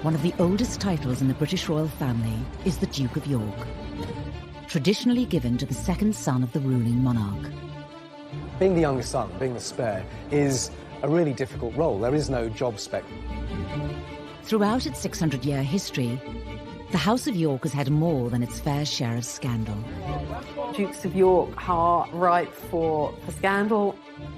One of the oldest titles in the British royal family is the Duke of York, traditionally given to the second son of the ruling monarch. Being the youngest son, being the spare, is a really difficult role. There is no job spec. Throughout its 600-year history, the House of York has had more than its fair share of scandal. Dukes of York are ripe for scandal.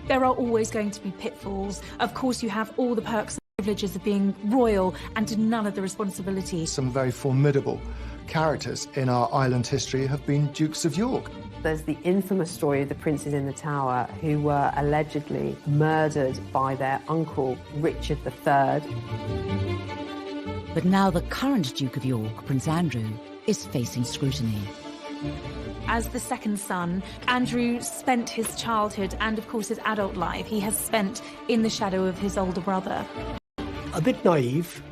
There are always going to be pitfalls. Of course, you have all the perks and privileges of being royal and none of the responsibility. Some very formidable characters in our island history have been Dukes of York. There's the infamous story of the princes in the Tower who were allegedly murdered by their uncle, Richard III. But now the current Duke of York, Prince Andrew, is facing scrutiny. As the second son, Andrew spent his childhood and, of course, his adult life he has spent in the shadow of his older brother. A bit naive,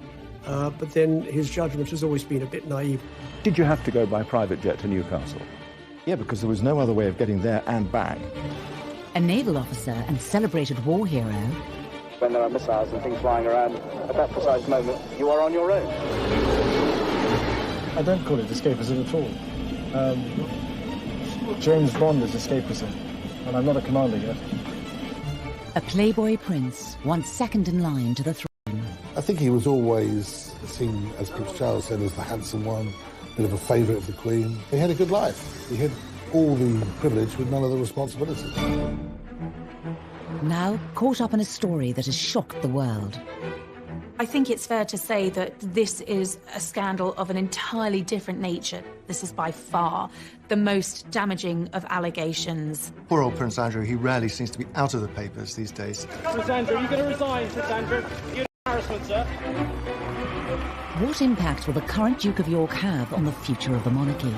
but then his judgment has always been a bit naive. Did you have to go by private jet to Newcastle? Yeah, because there was no other way of getting there and back. A naval officer and celebrated war hero. When there are missiles and things flying around, at that precise moment, you are on your own. I don't call it escapism at all. James Bond is escapism, and I'm not a commander yet. A playboy prince, once second in line to the throne. I think he was always seen, as Prince Charles said, as the handsome one, a bit of a favourite of the Queen. He had a good life. He had all the privilege with none of the responsibility. Now caught up in a story that has shocked the world. I think it's fair to say that this is a scandal of an entirely different nature. This is by far the most damaging of allegations. Poor old Prince Andrew, he rarely seems to be out of the papers these days. Prince Andrew, are you going to resign, Prince Andrew? You're an embarrassment, sir. What impact will the current Duke of York have on the future of the monarchy?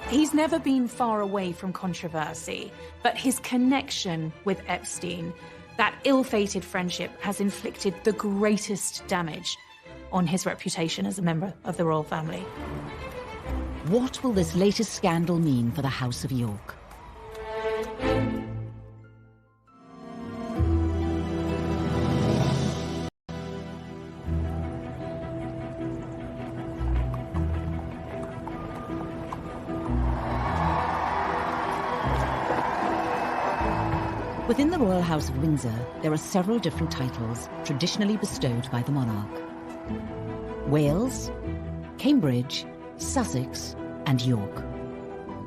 He's never been far away from controversy, but his connection with Epstein, that ill-fated friendship, has inflicted the greatest damage on his reputation as a member of the royal family. What will this latest scandal mean for the House of York? Within the Royal House of Windsor, there are several different titles traditionally bestowed by the monarch. Wales, Cambridge, Sussex, and York.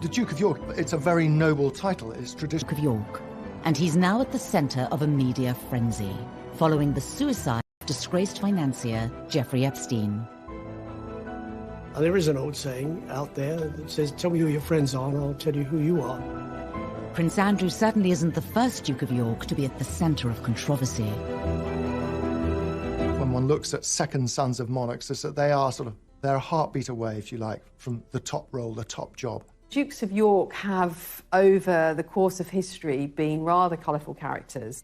The Duke of York, it's a very noble title. It's traditional. Duke of York, and he's now at the centre of a media frenzy, following the suicide of disgraced financier Jeffrey Epstein. And there is an old saying out there that says, tell me who your friends are and I'll tell you who you are. Prince Andrew certainly isn't the first Duke of York to be at the centre of controversy. When one looks at second sons of monarchs, is that they are they're a heartbeat away, if you like, from the top role, the top job. Dukes of York have, over the course of history, been rather colourful characters.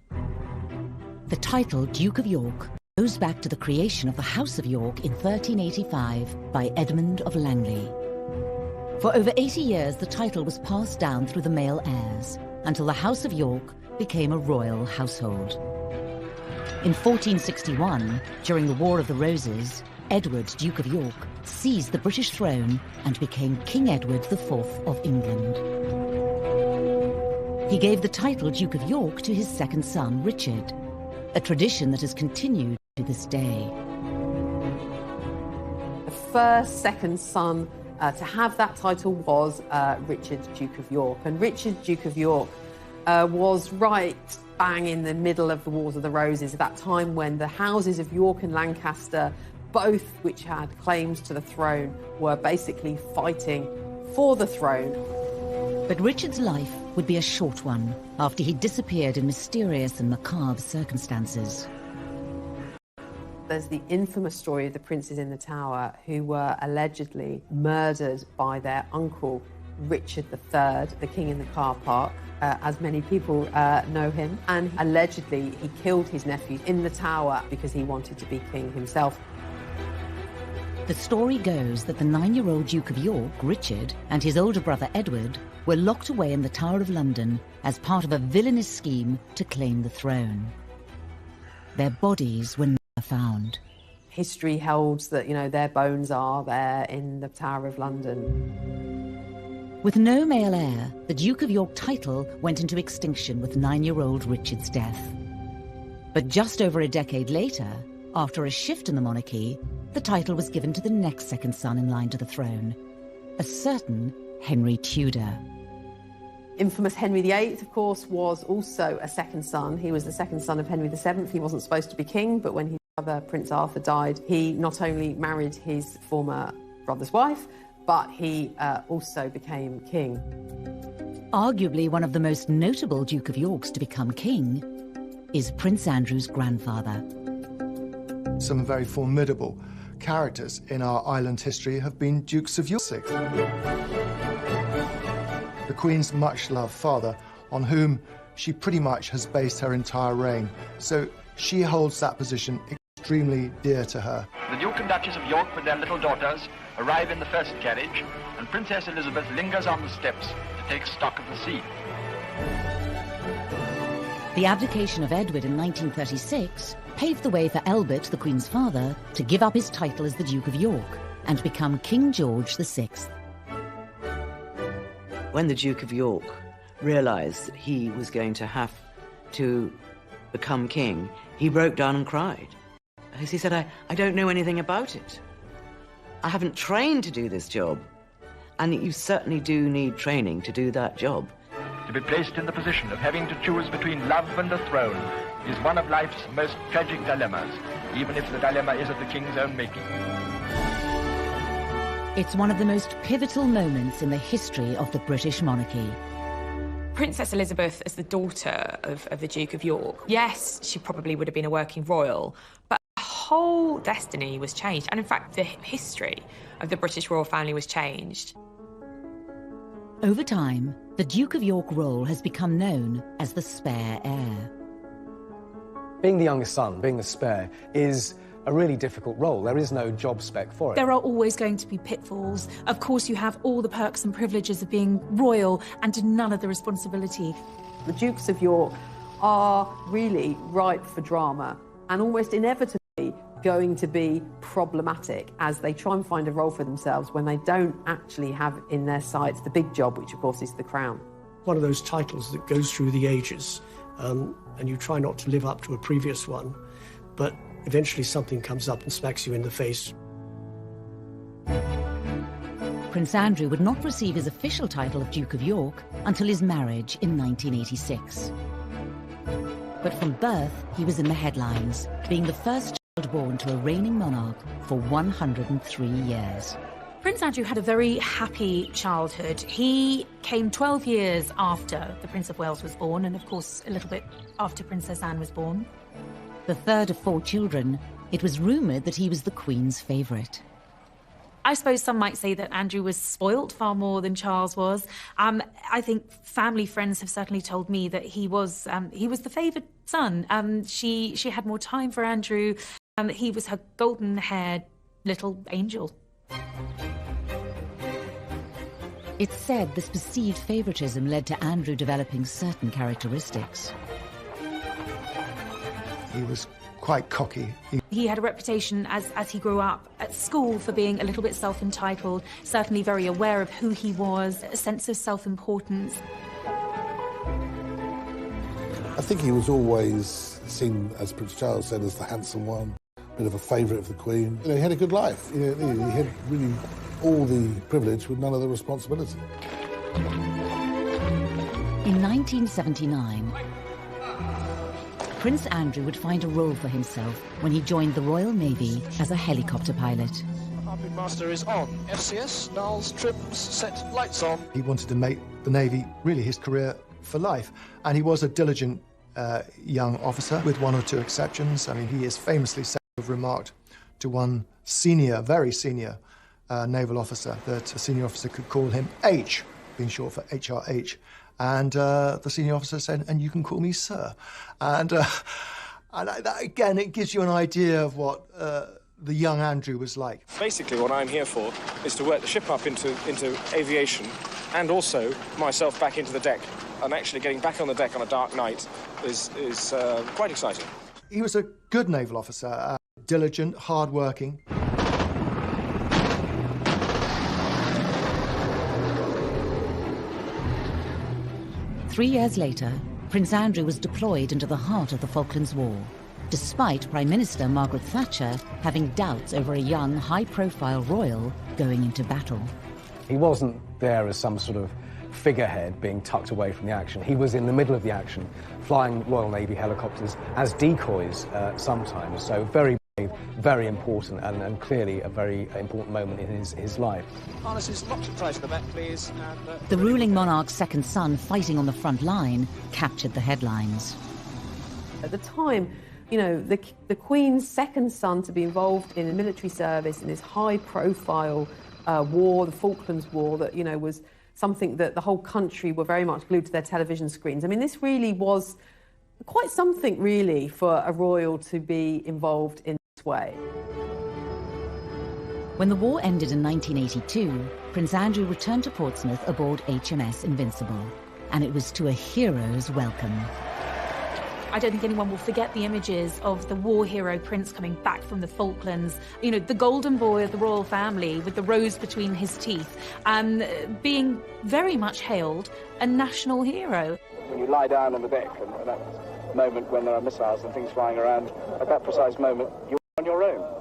The title Duke of York goes back to the creation of the House of York in 1385 by Edmund of Langley. For over 80 years, the title was passed down through the male heirs until the House of York became a royal household. In 1461, during the War of the Roses, Edward, Duke of York, seized the British throne and became King Edward IV of England. He gave the title Duke of York to his second son, Richard, a tradition that has continued to this day. The first second son to have that title was Richard, Duke of York. And Richard, Duke of York, was right bang in the middle of the Wars of the Roses, at that time when the houses of York and Lancaster, both which had claims to the throne, were basically fighting for the throne. But Richard's life would be a short one after he disappeared in mysterious and macabre circumstances. There's the infamous story of the princes in the Tower who were allegedly murdered by their uncle, Richard III, the king in the car park, as many people know him. And allegedly he killed his nephew in the Tower because he wanted to be king himself. The story goes that the 9-year-old Duke of York, Richard, and his older brother Edward were locked away in the Tower of London as part of a villainous scheme to claim the throne. Their bodies were never found. History holds that, you know, their bones are there in the Tower of London. With no male heir, the Duke of York title went into extinction with 9-year-old Richard's death. But just over a decade later, after a shift in the monarchy, the title was given to the next second son in line to the throne, a certain Henry Tudor. Infamous Henry VIII, of course, was also a second son. He was the second son of Henry VII. He wasn't supposed to be king, but when his brother, Prince Arthur, died, he not only married his former brother's wife, but he also became king. Arguably one of the most notable Duke of Yorks to become king is Prince Andrew's grandfather. Some very formidable characters in our island history have been Dukes of York. The Queen's much-loved father, on whom she pretty much has based her entire reign. So she holds that position extremely dear to her. The Duke and Duchess of York with their little daughters arrive in the first carriage, and Princess Elizabeth lingers on the steps to take stock of the scene. The abdication of Edward in 1936 paved the way for Elbert, the Queen's father, to give up his title as the Duke of York and become King George VI. When the Duke of York realised that he was going to have to become king, he broke down and cried. He said, I don't know anything about it. I haven't trained to do this job. And you certainly do need training to do that job. To be placed in the position of having to choose between love and a throne is one of life's most tragic dilemmas, even if the dilemma is of the king's own making. It's one of the most pivotal moments in the history of the British monarchy. Princess Elizabeth, as the daughter of the Duke of York, yes, she probably would have been a working royal, but her whole destiny was changed. And in fact, the history of the British royal family was changed. Over time, the Duke of York role has become known as the spare heir. Being the youngest son, being the spare, is a really difficult role. There is no job spec for it. There are always going to be pitfalls. Of course, you have all the perks and privileges of being royal and none of the responsibility. The Dukes of York are really ripe for drama and almost inevitably going to be problematic as they try and find a role for themselves when they don't actually have in their sights the big job, which of course is the crown. One of those titles that goes through the ages, and you try not to live up to a previous one, but eventually something comes up and smacks you in the face. Prince Andrew would not receive his official title of Duke of York until his marriage in 1986. But from birth, he was in the headlines, being the first child born to a reigning monarch for 103 years. Prince Andrew had a very happy childhood. He came 12 years after the Prince of Wales was born, and of course a little bit after Princess Anne was born. The third of 4 children, it was rumoured that he was the Queen's favourite. I suppose some might say that Andrew was spoilt far more than Charles was. I think family friends have certainly told me that he was the favoured son. She had more time for Andrew. He was her golden-haired little angel. It's said this perceived favouritism led to Andrew developing certain characteristics. He was quite cocky. He had a reputation as he grew up at school for being a little bit self-entitled, certainly very aware of who he was, a sense of self-importance. I think he was always seen, as Prince Charles said, as the handsome one, a bit of a favourite of the Queen. You know, he had a good life. You know, he had really all the privilege with none of the responsibility. In 1979, Prince Andrew would find a role for himself when he joined the Royal Navy as a helicopter pilot. Harpoon Master is on. FCS, Niles, trims, set, lights on. He wanted to make the Navy really his career for life, and he was a diligent young officer, with 1 or 2 exceptions. I mean, he is famously said to have remarked to one senior, very senior naval officer that a senior officer could call him H, being short for HRH. And the senior officer said, "And you can call me sir." And that, again, it gives you an idea of what the young Andrew was like. Basically, what I'm here for is to work the ship up into aviation, and also myself back into the deck. And actually getting back on the deck on a dark night is quite exciting. He was a good naval officer, diligent, hard-working. 3 years later, Prince Andrew was deployed into the heart of the Falklands War, despite Prime Minister Margaret Thatcher having doubts over a young, high-profile royal going into battle. He wasn't there as some sort of figurehead being tucked away from the action. He was in the middle of the action, flying Royal Navy helicopters as decoys sometimes, so very brave, very important, and clearly a very important moment in his life. Harnesses locked and tight to the back, please. And, The ruling monarch's second son fighting on the front line captured the headlines. At the time, you know, the Queen's second son to be involved in a military service in this high-profile war, the Falklands War, that, you know, was something that the whole country were very much glued to their television screens. I mean, this really was quite something, really, for a royal to be involved in this way. When the war ended in 1982, Prince Andrew returned to Portsmouth aboard HMS Invincible, and it was to a hero's welcome. I don't think anyone will forget the images of the war hero Prince coming back from the Falklands, you know, the golden boy of the royal family with the rose between his teeth, being very much hailed a national hero. When you lie down on the deck, and at that moment when there are missiles and things flying around, at that precise moment, you're on your own.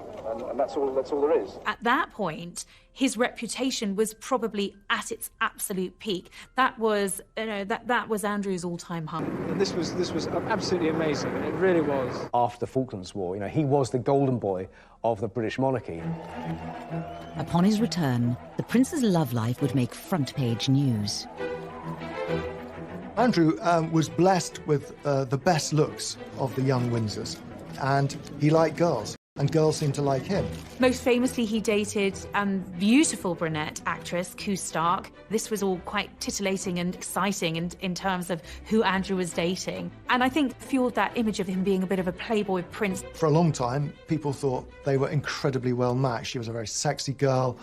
And that's all there is. At that point, his reputation was probably at its absolute peak. That was, you know, that was Andrew's all-time high. And this was absolutely amazing. It really was. After the Falklands War, you know, he was the golden boy of the British monarchy. Upon his return, the prince's love life would make front-page news. Andrew was blessed with the best looks of the young Windsors, and he liked girls. And girls seemed to like him. Most famously, he dated beautiful brunette actress Koo Stark. This was all quite titillating and exciting in terms of who Andrew was dating. And I think fueled that image of him being a bit of a playboy prince. For a long time, people thought they were incredibly well matched. She was a very sexy girl.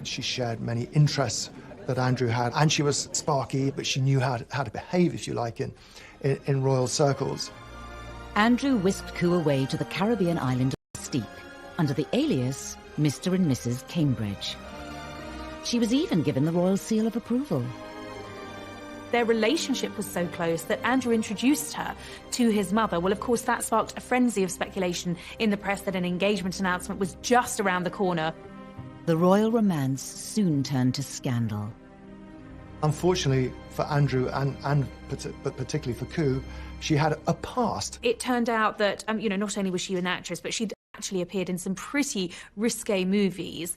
She shared many interests that Andrew had. And she was sparky, but she knew how to behave, if you like, in royal circles. Andrew whisked Koo away to the Caribbean island of Steep, under the alias Mr. and Mrs. Cambridge. She was even given the royal seal of approval. Their relationship was so close that Andrew introduced her to his mother. Well, of course, that sparked a frenzy of speculation in the press that an engagement announcement was just around the corner. The royal romance soon turned to scandal. Unfortunately for Andrew but particularly for Koo, she had a past. It turned out that, you know, not only was she an actress, but she'd actually appeared in some pretty risque movies,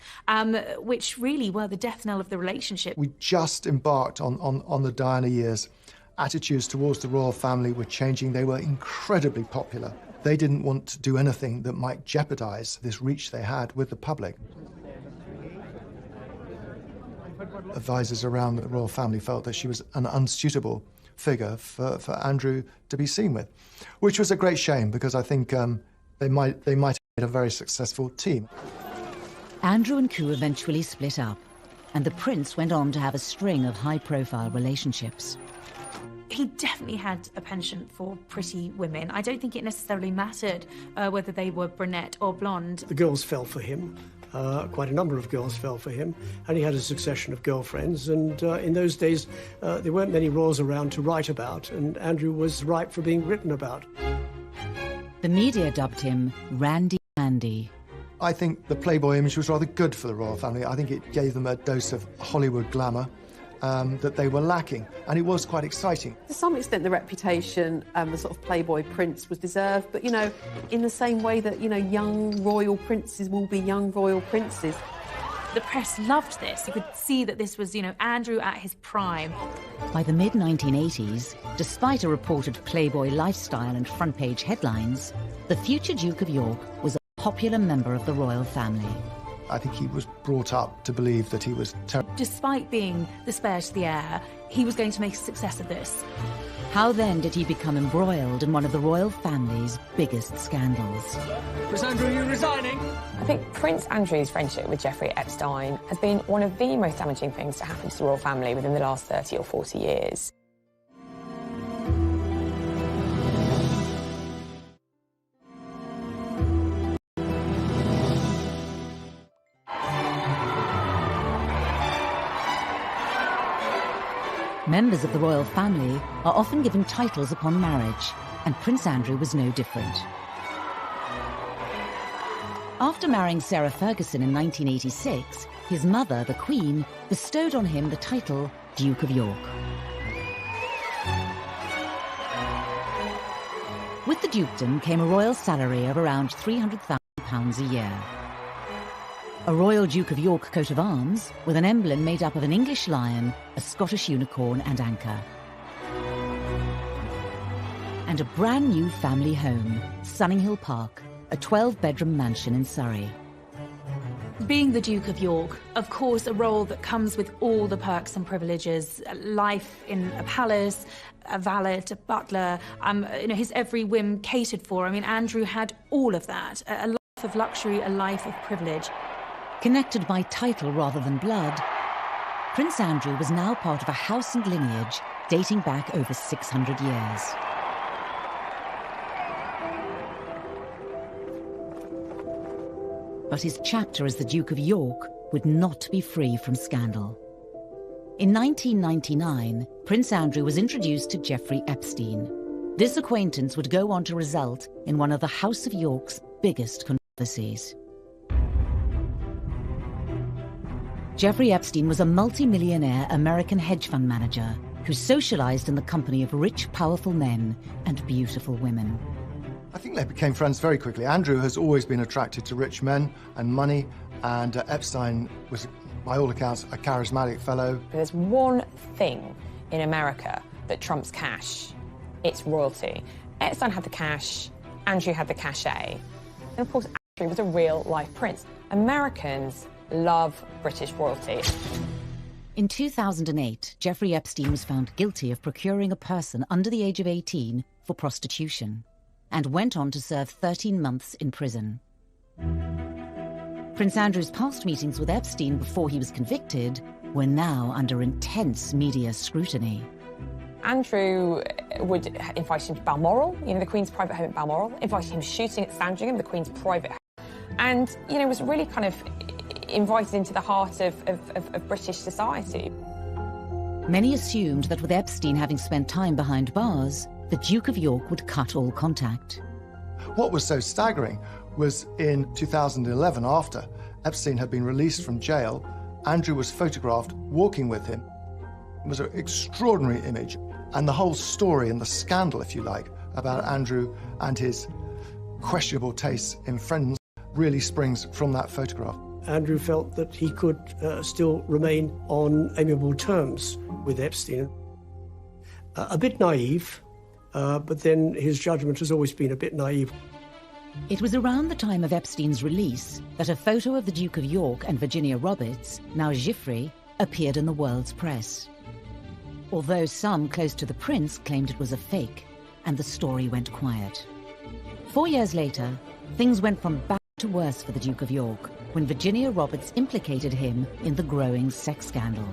which really were the death knell of the relationship. We just embarked on the Diana years. Attitudes towards the royal family were changing. They were incredibly popular. They didn't want to do anything that might jeopardize this reach they had with the public. Advisors around the royal family felt that she was an unsuitable figure for Andrew to be seen with, which was a great shame because I think they might have made a very successful team. Andrew and Koo eventually split up, and the prince went on to have a string of high-profile relationships. He definitely had a penchant for pretty women. I don't think it necessarily mattered whether they were brunette or blonde. The girls fell for him. Quite a number of girls fell for him, and he had a succession of girlfriends. And in those days, there weren't many royals around to write about, and Andrew was ripe for being written about. The media dubbed him Randy Andy. I think the Playboy image was rather good for the royal family. I think it gave them a dose of Hollywood glamour that they were lacking, and it was quite exciting. To some extent, the reputation, the sort of Playboy prince was deserved, but, you know, in the same way that, you know, young royal princes will be young royal princes. The press loved this. You could see that this was, you know, Andrew at his prime. By the mid-1980s, despite a reported Playboy lifestyle and front-page headlines, the future Duke of York was a popular member of the royal family. I think he was brought up to believe that he was terrible. Despite being the spare to the heir, he was going to make a success of this. How then did he become embroiled in one of the royal family's biggest scandals? Prince Andrew, are you resigning? I think Prince Andrew's friendship with Jeffrey Epstein has been one of the most damaging things to happen to the royal family within the last 30 or 40 years. Members of the royal family are often given titles upon marriage, and Prince Andrew was no different. After marrying Sarah Ferguson in 1986, his mother, the Queen, bestowed on him the title Duke of York. With the dukedom came a royal salary of around £300,000 a year. A Royal Duke of York coat of arms with an emblem made up of an English lion, a Scottish unicorn and anchor. And a brand new family home, Sunninghill Park, a 12-bedroom mansion in Surrey. Being the Duke of York, of course, a role that comes with all the perks and privileges, life in a palace, a valet, a butler, his every whim catered for. I mean, Andrew had all of that, a life of luxury, a life of privilege. Connected by title rather than blood, Prince Andrew was now part of a house and lineage dating back over 600 years. But his chapter as the Duke of York would not be free from scandal. In 1999, Prince Andrew was introduced to Jeffrey Epstein. This acquaintance would go on to result in one of the House of York's biggest controversies. Jeffrey Epstein was a multi-millionaire American hedge fund manager who socialized in the company of rich, powerful men and beautiful women. I think they became friends very quickly. Andrew has always been attracted to rich men and money, and Epstein was, by all accounts, a charismatic fellow. There's one thing in America that trumps cash. It's royalty. Epstein had the cash, Andrew had the cachet. And of course, Andrew was a real-life prince. Americans love British royalty. In 2008, Jeffrey Epstein was found guilty of procuring a person under the age of 18 for prostitution and went on to serve 13 months in prison. Prince Andrew's past meetings with Epstein before he was convicted were now under intense media scrutiny. Andrew would invite him to Balmoral, the Queen's private home at Balmoral, invited him shooting at Sandringham, the Queen's private home, and, was really kind of invited into the heart of British society. Many assumed that with Epstein having spent time behind bars, the Duke of York would cut all contact. What was so staggering was in 2011, after Epstein had been released from jail, Andrew was photographed walking with him. It was an extraordinary image, and the whole story and the scandal, if you like, about Andrew and his questionable tastes in friends really springs from that photograph. Andrew felt that he could still remain on amiable terms with Epstein. A bit naive, but then his judgment has always been a bit naive. It was around the time of Epstein's release that a photo of the Duke of York and Virginia Roberts, now Giuffre, appeared in the world's press. Although some close to the prince claimed it was a fake, and the story went quiet. 4 years later, things went from bad to worse for the Duke of York, when Virginia Roberts implicated him in the growing sex scandal.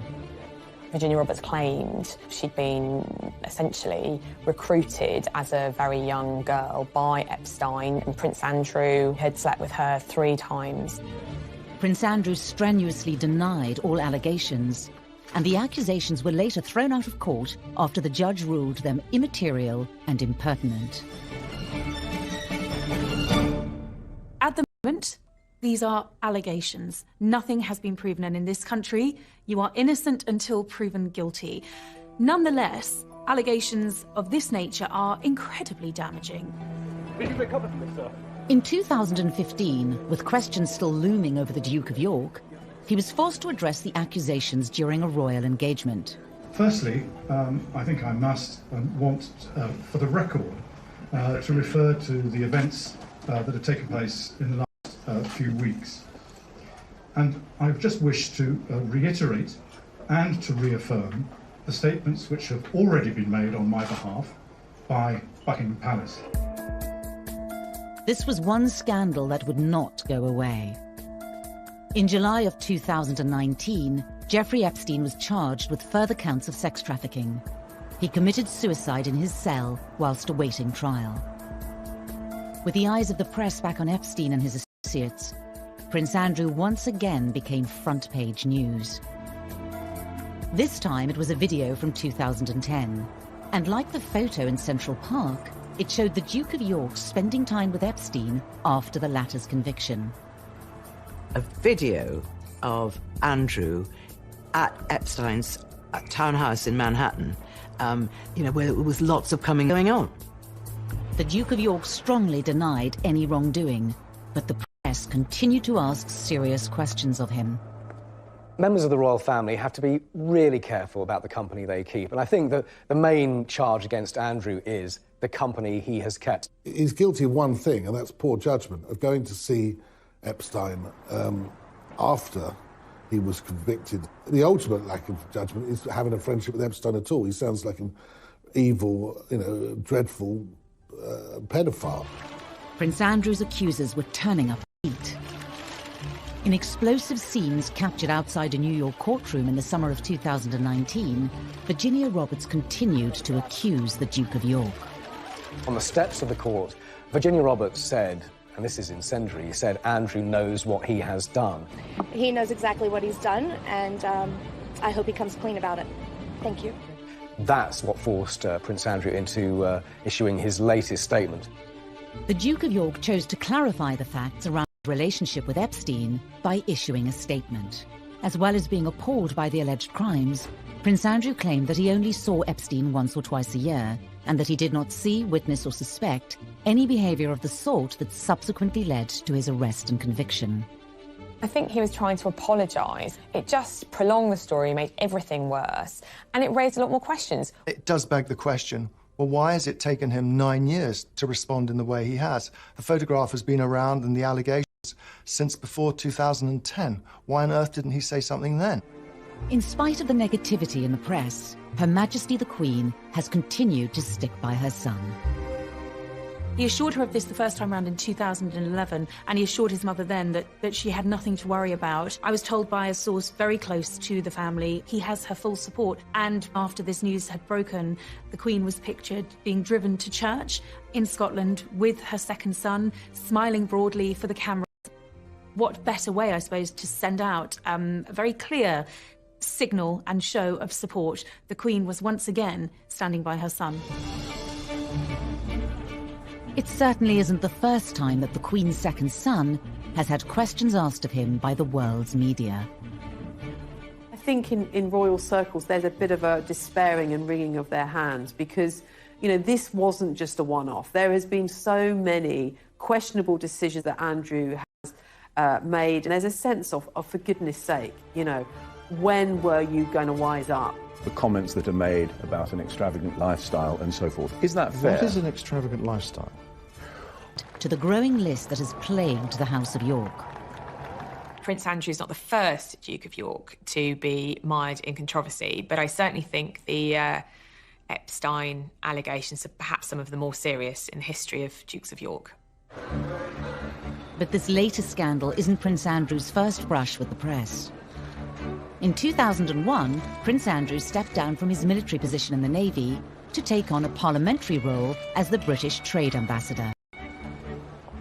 Virginia Roberts claimed she'd been essentially recruited as a very young girl by Epstein, and Prince Andrew had slept with her 3 times. Prince Andrew strenuously denied all allegations, and the accusations were later thrown out of court after the judge ruled them immaterial and impertinent. At the moment, these are allegations. Nothing has been proven, and in this country, you are innocent until proven guilty. Nonetheless, allegations of this nature are incredibly damaging. Did you recover from this, sir? In 2015, with questions still looming over the Duke of York, he was forced to address the accusations during a royal engagement. Firstly, I think I must want, for the record, to refer to the events that have taken place in the last few weeks. And I've just wished to reiterate and to reaffirm the statements which have already been made on my behalf by Buckingham Palace. This was one scandal that would not go away. In July of 2019, Jeffrey Epstein was charged with further counts of sex trafficking. He committed suicide in his cell whilst awaiting trial. With the eyes of the press back on Epstein and his associates, Prince Andrew once again became front-page news. This time it was a video from 2010. And like the photo in Central Park, it showed the Duke of York spending time with Epstein after the latter's conviction. A video of Andrew at Epstein's townhouse in Manhattan, where there was lots of going on. The Duke of York strongly denied any wrongdoing, but the press continued to ask serious questions of him. Members of the royal family have to be really careful about the company they keep, and I think that the main charge against Andrew is the company he has kept. He's guilty of one thing, and that's poor judgment, of going to see Epstein after he was convicted. The ultimate lack of judgment is having a friendship with Epstein at all. He sounds like an evil, dreadful pedophile. Prince Andrew's accusers were turning up heat. In explosive scenes captured outside a New York courtroom in the summer of 2019, Virginia Roberts continued to accuse the Duke of York. On the steps of the court, Virginia Roberts said, and this is incendiary, said Andrew knows what he has done. He knows exactly what he's done, and I hope he comes clean about it. Thank you. That's what forced Prince Andrew into issuing his latest statement. The Duke of York chose to clarify the facts around his relationship with Epstein by issuing a statement. As well as being appalled by the alleged crimes, Prince Andrew claimed that he only saw Epstein once or twice a year, and that he did not see, witness or suspect any behaviour of the sort that subsequently led to his arrest and conviction. I think he was trying to apologise. It just prolonged the story, made everything worse, and it raised a lot more questions. It does beg the question, well, why has it taken him 9 years to respond in the way he has? The photograph has been around and the allegations since before 2010. Why on earth didn't he say something then? In spite of the negativity in the press, Her Majesty the Queen has continued to stick by her son. He assured her of this the first time around in 2011, and he assured his mother then that she had nothing to worry about. I was told by a source very close to the family he has her full support, and after this news had broken, the Queen was pictured being driven to church in Scotland with her second son, smiling broadly for the camera. What better way, I suppose, to send out a very clear signal and show of support? The Queen was once again standing by her son. It certainly isn't the first time that the Queen's second son has had questions asked of him by the world's media. I think in royal circles there's a bit of a despairing and wringing of their hands because, this wasn't just a one-off. There has been so many questionable decisions that Andrew has made, and there's a sense of for goodness sake, when were you going to wise up? The comments that are made about an extravagant lifestyle and so forth. Is that fair? What is an extravagant lifestyle? To the growing list that has plagued the House of York. Prince Andrew's not the first Duke of York to be mired in controversy, but I certainly think the Epstein allegations are perhaps some of the more serious in the history of Dukes of York. But this latest scandal isn't Prince Andrew's first brush with the press. In 2001, Prince Andrew stepped down from his military position in the Navy to take on a parliamentary role as the British Trade Ambassador.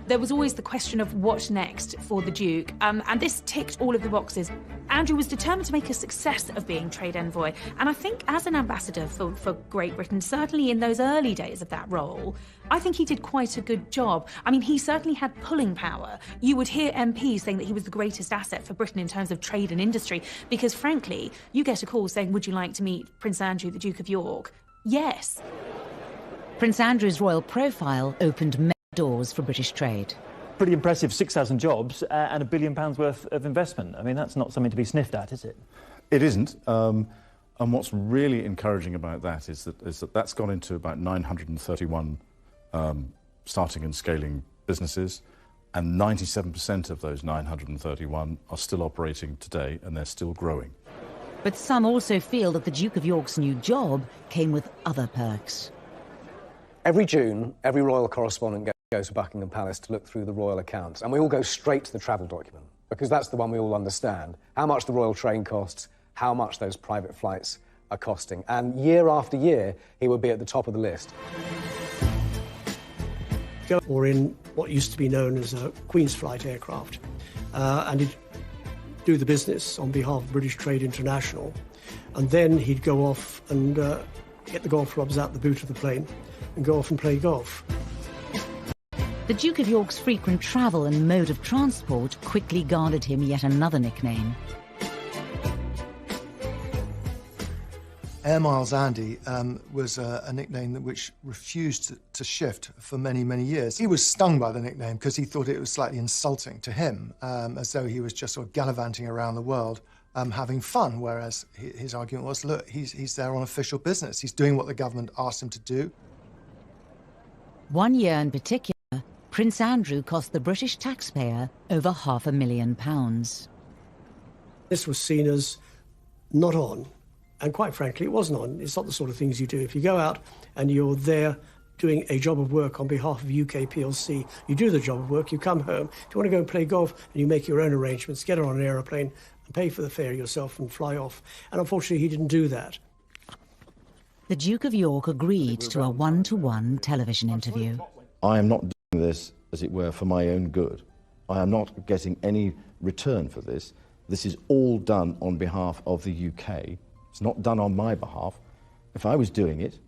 There was always the question of what next for the Duke, and this ticked all of the boxes. Andrew was determined to make a success of being trade envoy, and I think as an ambassador for Great Britain, certainly in those early days of that role, I think he did quite a good job. I mean, he certainly had pulling power. You would hear MPs saying that he was the greatest asset for Britain in terms of trade and industry, because frankly, you get a call saying, would you like to meet Prince Andrew, the Duke of York? Yes. Prince Andrew's royal profile opened many doors for British trade. Pretty impressive, 6,000 jobs and £1 billion worth of investment. I mean, that's not something to be sniffed at, is it? It isn't. And what's really encouraging about that is that that's gone into about 931 starting and scaling businesses, and 97% of those 931 are still operating today, and they're still growing. But some also feel that the Duke of York's new job came with other perks. Every June, every royal correspondent goes to Buckingham Palace to look through the royal accounts, and we all go straight to the travel document, because that's the one we all understand. How much the royal train costs, how much those private flights are costing. And year after year, he would be at the top of the list. Or in what used to be known as a Queen's Flight aircraft, and he'd do the business on behalf of British Trade International. And then he'd go off and get the golf clubs out the boot of the plane and go off and play golf. The Duke of York's frequent travel and mode of transport quickly garnered him yet another nickname. Air Miles Andy was a nickname which refused to shift for many, many years. He was stung by the nickname because he thought it was slightly insulting to him, as though he was just sort of gallivanting around the world, having fun, whereas his argument was, look, he's there on official business. He's doing what the government asked him to do. One year in particular, Prince Andrew cost the British taxpayer over £500,000. This was seen as not on, and quite frankly, it wasn't on. It's not the sort of things you do. If you go out and you're there doing a job of work on behalf of UK PLC, you do the job of work, you come home. If you want to go and play golf, and you make your own arrangements, get on an aeroplane and pay for the fare yourself and fly off. And unfortunately, he didn't do that. The Duke of York agreed to a one-to-one television interview. I am not doing this, as it were, for my own good. I am not getting any return for this. This is all done on behalf of the UK. It's not done on my behalf. If I was doing it,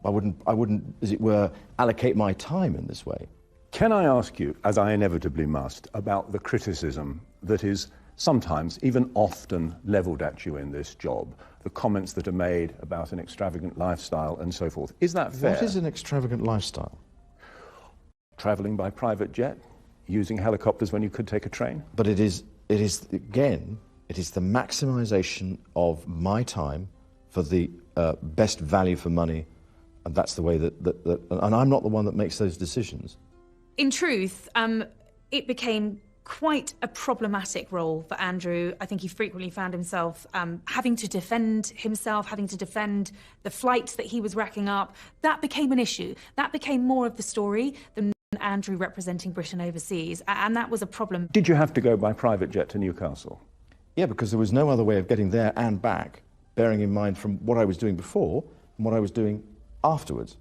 I wouldn't, as it were, allocate my time in this way. Can I ask you, as I inevitably must, about the criticism that is sometimes, even often, levelled at you in this job? The comments that are made about an extravagant lifestyle and so forth. Is that fair? What is an extravagant lifestyle? Travelling by private jet, using helicopters when you could take a train? But it is again, it is the maximisation of my time for the best value for money, and that's the way that and I'm not the one that makes those decisions. In truth, it became quite a problematic role for Andrew. I think he frequently found himself having to defend himself, having to defend the flights that he was racking up. That became an issue. That became more of the story than Andrew representing Britain overseas, and that was a problem. Did you have to go by private jet to Newcastle? Yeah, because there was no other way of getting there and back, bearing in mind from what I was doing before and what I was doing afterwards.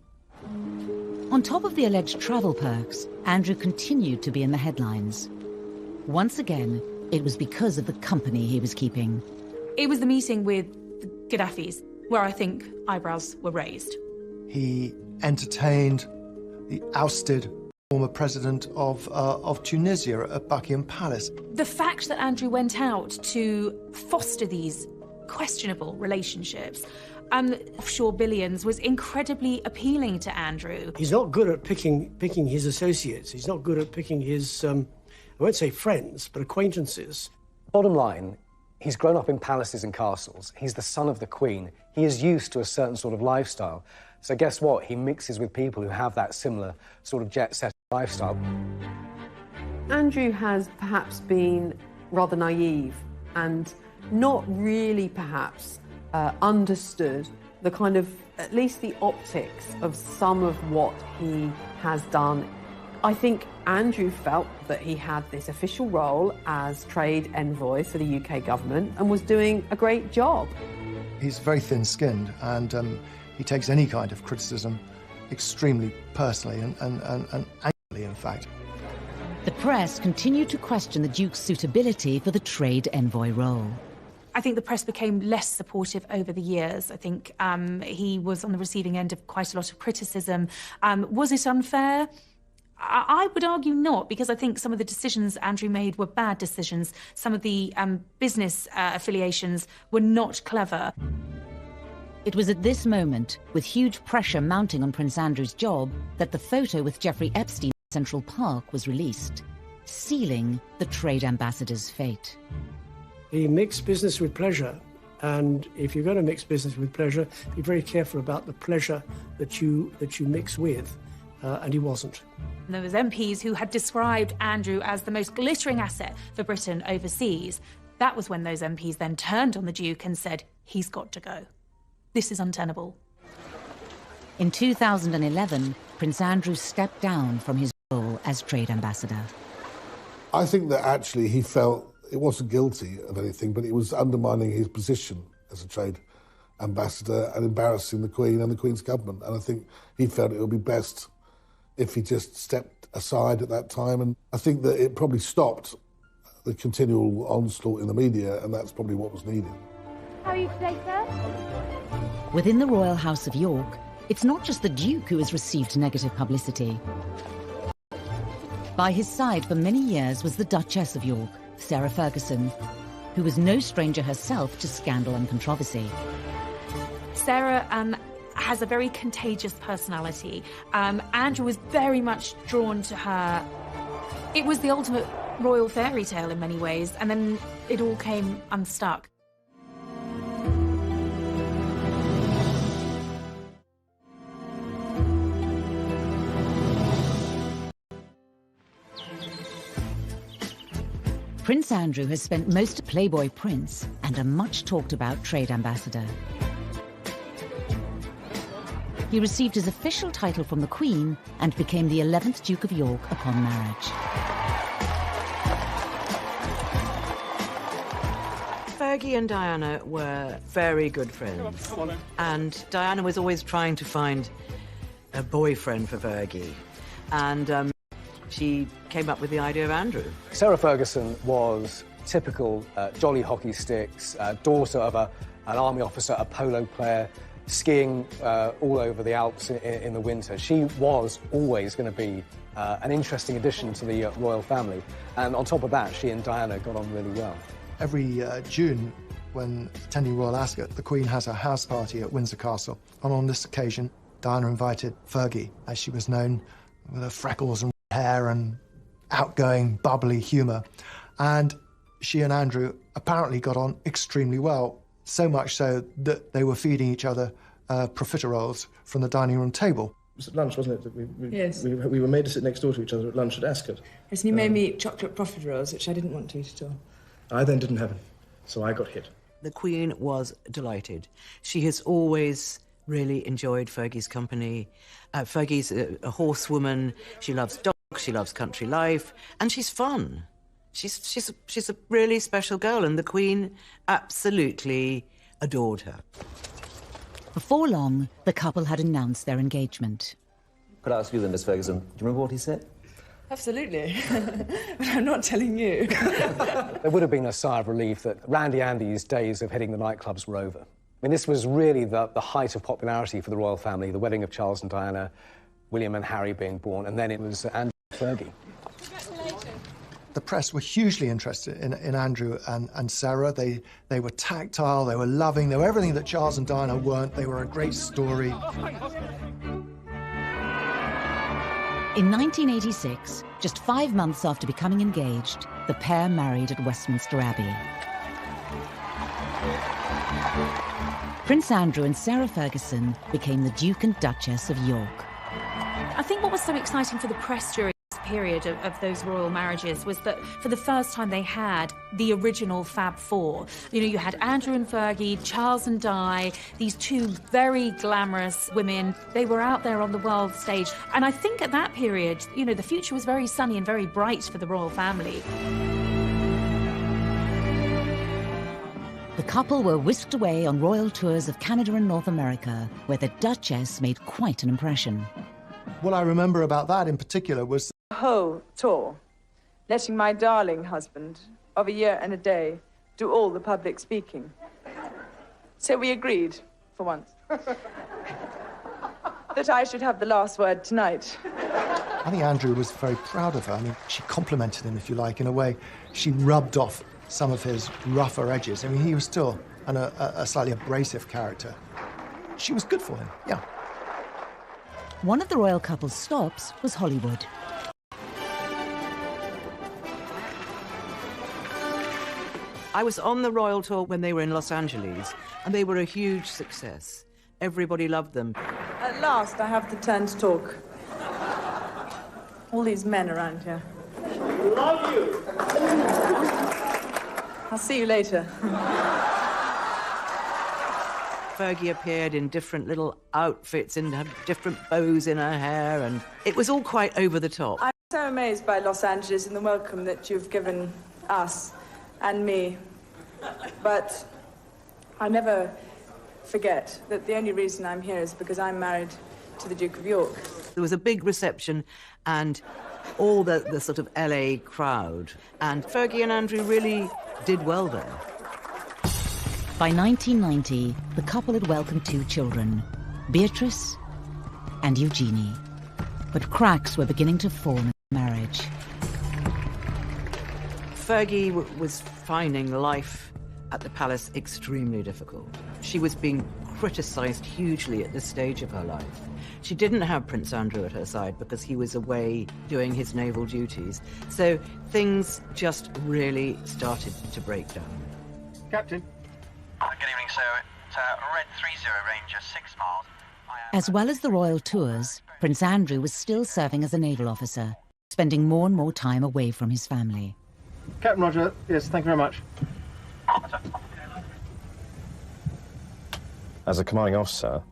On top of the alleged travel perks, Andrew continued to be in the headlines. Once again, it was because of the company he was keeping. It was the meeting with the Gaddafis where I think eyebrows were raised. He entertained the ousted former president of Tunisia at Buckingham Palace. The fact that Andrew went out to foster these questionable relationships and offshore billions was incredibly appealing to Andrew. He's not good at picking his associates. He's not good at picking his, I won't say friends, but acquaintances. Bottom line, he's grown up in palaces and castles. He's the son of the Queen. He is used to a certain sort of lifestyle. So guess what? He mixes with people who have that similar sort of jet-set lifestyle. Andrew has perhaps been rather naive and not really perhaps understood the kind of, at least the optics of some of what he has done. I think Andrew felt that he had this official role as trade envoy for the UK government and was doing a great job. He's very thin-skinned and he takes any kind of criticism extremely personally and angrily, in fact. The press continued to question the Duke's suitability for the trade envoy role. I think the press became less supportive over the years. I think he was on the receiving end of quite a lot of criticism. Was it unfair? I would argue not, because I think some of the decisions Andrew made were bad decisions. Some of the business affiliations were not clever. It was at this moment, with huge pressure mounting on Prince Andrew's job, that the photo with Jeffrey Epstein in Central Park was released, sealing the trade ambassador's fate. He mixed business with pleasure, and if you're going to mix business with pleasure, be very careful about the pleasure that you mix with, and he wasn't. There was MPs who had described Andrew as the most glittering asset for Britain overseas. That was when those MPs then turned on the Duke and said, he's got to go. This is untenable. In 2011, Prince Andrew stepped down from his role as trade ambassador. I think that actually he felt it wasn't guilty of anything, but it was undermining his position as a trade ambassador and embarrassing the Queen and the Queen's government. And I think he felt it would be best if he just stepped aside at that time. And I think that it probably stopped the continual onslaught in the media, and that's probably what was needed. How are you today, sir? Within the royal house of York, it's not just the Duke who has received negative publicity. By his side for many years was the Duchess of York, Sarah Ferguson, who was no stranger herself to scandal and controversy. Sarah has a very contagious personality. Andrew was very much drawn to her. It was the ultimate royal fairy tale in many ways, and then it all came unstuck. Prince Andrew has spent most of Playboy Prince and a much-talked-about trade ambassador. He received his official title from the Queen and became the 11th Duke of York upon marriage. Fergie and Diana were very good friends. And Diana was always trying to find a boyfriend for Fergie. And she came up with the idea of Andrew. Sarah Ferguson was typical jolly hockey sticks, daughter of an army officer, a polo player, skiing all over the Alps in the winter. She was always going to be an interesting addition to the royal family. And on top of that, she and Diana got on really well. Every June, when attending royal ascot, the Queen has a house party at Windsor Castle. And on this occasion, Diana invited Fergie, as she was known, with her freckles and hair and outgoing, bubbly humour. And she and Andrew apparently got on extremely well, so much so that they were feeding each other profiteroles from the dining room table. It was at lunch, wasn't it? That Yes. We were made to sit next door to each other at lunch at Ascot. Yes, and you made me eat chocolate profiteroles, which I didn't want to eat at all. I then didn't have it, so I got hit. The Queen was delighted. She has always really enjoyed Fergie's company. Fergie's a horsewoman. She loves dogs, she loves country life, and she's fun. She's a really special girl, and the Queen absolutely adored her. Before long, the couple had announced their engagement. Could I ask you then, Miss Ferguson, do you remember what he said? Absolutely. But I'm not telling you. There would have been a sigh of relief that Randy Andy's days of hitting the nightclubs were over. I mean, this was really the height of popularity for the royal family, the wedding of Charles and Diana, William and Harry being born, and then it was Andrew and Fergie. The press were hugely interested in Andrew and Sarah. They were tactile, they were loving, they were everything that Charles and Diana weren't. They were a great story. In 1986, just 5 months after becoming engaged, the pair married at Westminster Abbey. Prince Andrew and Sarah Ferguson became the Duke and Duchess of York. I think what was so exciting for the press during this period of those royal marriages was that for the first time they had the original Fab Four. You know, you had Andrew and Fergie, Charles and Di, these two very glamorous women. They were out there on the world stage. And I think at that period, you know, the future was very sunny and very bright for the royal family. The couple were whisked away on royal tours of Canada and North America, where the Duchess made quite an impression. What I remember about that in particular was The whole tour, letting my darling husband of a year and a day do all the public speaking. So we agreed, for once, that I should have the last word tonight. I think Andrew was very proud of her. I mean, she complimented him, if you like, in a way. She rubbed off some of his rougher edges. I mean, he was still a slightly abrasive character. She was good for him, yeah. One of the royal couple's stops was Hollywood. I was on the royal tour when they were in Los Angeles, and they were a huge success. Everybody loved them. At last, I have the turn to talk. All these men around here. Love you! I'll see you later. Fergie appeared in different little outfits and had different bows in her hair, and it was all quite over the top. I'm so amazed by Los Angeles and the welcome that you've given us and me. But I never forget that the only reason I'm here is because I'm married to the Duke of York. There was a big reception and all the sort of LA crowd, and Fergie and Andrew really did well there. By 1990, the couple had welcomed 2 children, Beatrice and Eugenie. But cracks were beginning to form in the marriage. Fergie was finding life at the palace extremely difficult. She was being criticised hugely at this stage of her life. She didn't have Prince Andrew at her side because he was away doing his naval duties. So things just really started to break down. Captain. Good evening, sir. It's Red 30 Ranger, 6 miles. As well as the royal tours, Prince Andrew was still serving as a naval officer, spending more and more time away from his family. Captain Roger, yes, thank you very much. As a commanding officer,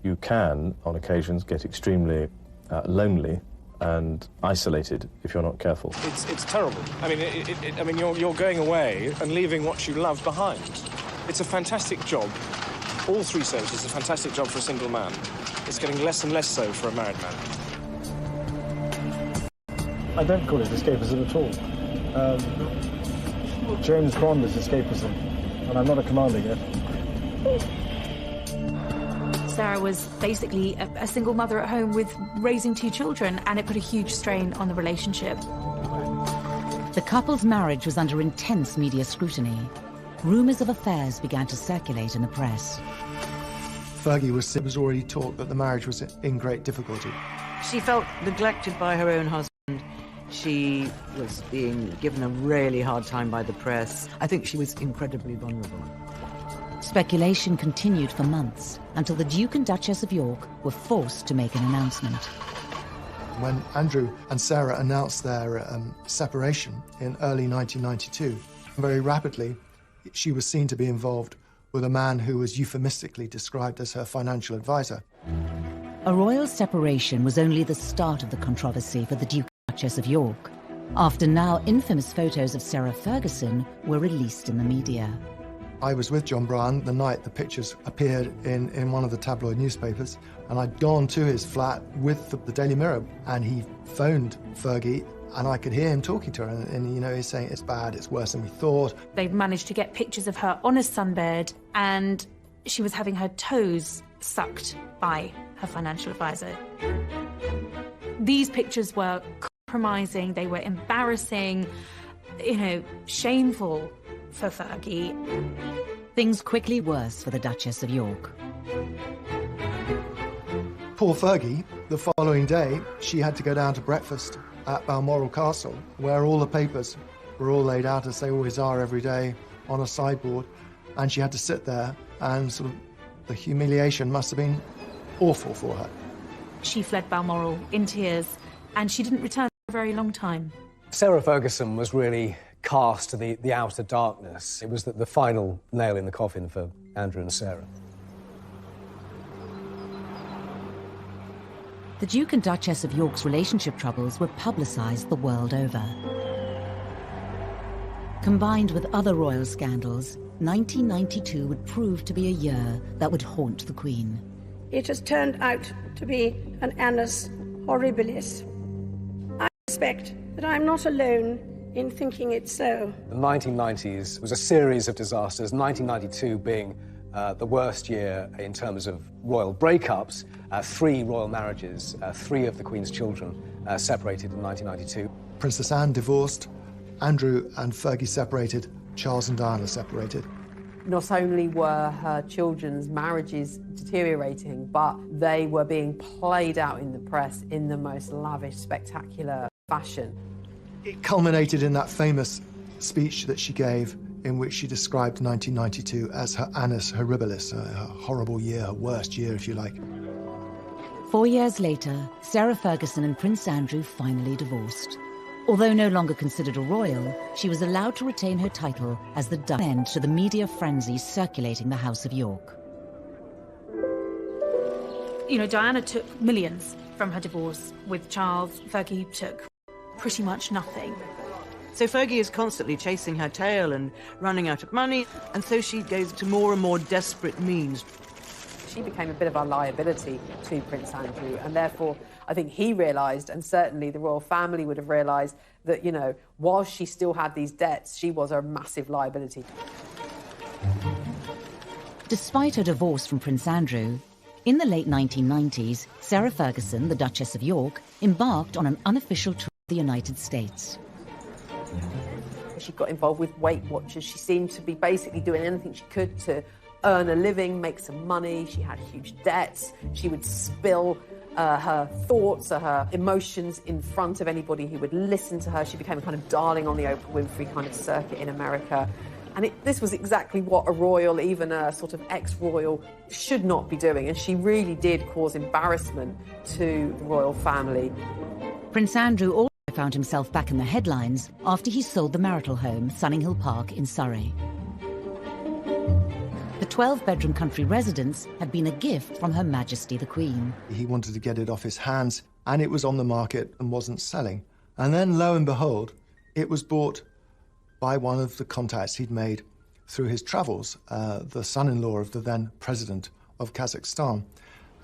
you can, on occasions, get extremely lonely and isolated if you're not careful. It's terrible. I mean, you're going away and leaving what you love behind. It's a fantastic job. All 3 services, a fantastic job for a single man. It's getting less and less so for a married man. I don't call it escapism at all. James Bond is escapism, and I'm not a commander yet. Sarah was basically a single mother at home with raising 2 children, and it put a huge strain on the relationship. The couple's marriage was under intense media scrutiny. Rumours of affairs began to circulate in the press. Fergie was already taught that the marriage was in great difficulty. She felt neglected by her own husband. She was being given a really hard time by the press. I think she was incredibly vulnerable. Speculation continued for months until the Duke and Duchess of York were forced to make an announcement. When Andrew and Sarah announced their separation in early 1992, very rapidly she was seen to be involved with a man who was euphemistically described as her financial advisor. A royal separation was only the start of the controversy for the Duke and Duchess of York, after now infamous photos of Sarah Ferguson were released in the media. I was with John Bryan the night the pictures appeared in one of the tabloid newspapers, and I'd gone to his flat with the Daily Mirror, and he phoned Fergie, and I could hear him talking to her, and you know, he's saying, it's bad, it's worse than we thought. They've managed to get pictures of her on a sunbed, and she was having her toes sucked by her financial advisor. These pictures were compromising, they were embarrassing, you know, shameful for Fergie. Things quickly worse for the Duchess of York. Poor Fergie, the following day, she had to go down to breakfast at Balmoral Castle, where all the papers were all laid out, as they always are every day, on a sideboard, and she had to sit there, and sort of the humiliation must have been awful for her. She fled Balmoral in tears, and she didn't return for a very long time. Sarah Ferguson was really cast to the outer darkness. It was the final nail in the coffin for Andrew and Sarah. The Duke and Duchess of York's relationship troubles were publicised the world over. Combined with other royal scandals, 1992 would prove to be a year that would haunt the Queen. It has turned out to be an annus horribilis. I suspect that I'm not alone in thinking it so. The 1990s was a series of disasters, 1992 being the worst year in terms of royal breakups. 3 royal marriages, 3 of the Queen's children separated in 1992. Princess Anne divorced, Andrew and Fergie separated, Charles and Diana separated. Not only were her children's marriages deteriorating, but they were being played out in the press in the most lavish, spectacular fashion. It culminated in that famous speech that she gave, in which she described 1992 as her annus horribilis, a horrible year, a worst year, if you like. 4 years later, Sarah Ferguson and Prince Andrew finally divorced. Although no longer considered a royal, she was allowed to retain her title as the end to the media frenzy circulating the House of York. You know, Diana took millions from her divorce with Charles. Fergie took pretty much nothing. So Fergie is constantly chasing her tail and running out of money, and so she goes to more and more desperate means. She became a bit of a liability to Prince Andrew, and therefore I think he realised, and certainly the royal family would have realised, that, you know, while she still had these debts, she was a massive liability. Despite her divorce from Prince Andrew, in the late 1990s, Sarah Ferguson, the Duchess of York, embarked on an unofficial tour of the United States. She got involved with Weight Watchers. She seemed to be basically doing anything she could to earn a living, make some money. She had huge debts. She would spill her thoughts or her emotions in front of anybody who would listen to her. She became a kind of darling on the Oprah Winfrey kind of circuit in America. And this was exactly what a royal, even a sort of ex-royal, should not be doing. And she really did cause embarrassment to the royal family. Prince Andrew also found himself back in the headlines after he sold the marital home, Sunninghill Park in Surrey. The 12-bedroom country residence had been a gift from Her Majesty the Queen. He wanted to get it off his hands, and it was on the market and wasn't selling. And then, lo and behold, it was bought by one of the contacts he'd made through his travels, the son-in-law of the then president of Kazakhstan.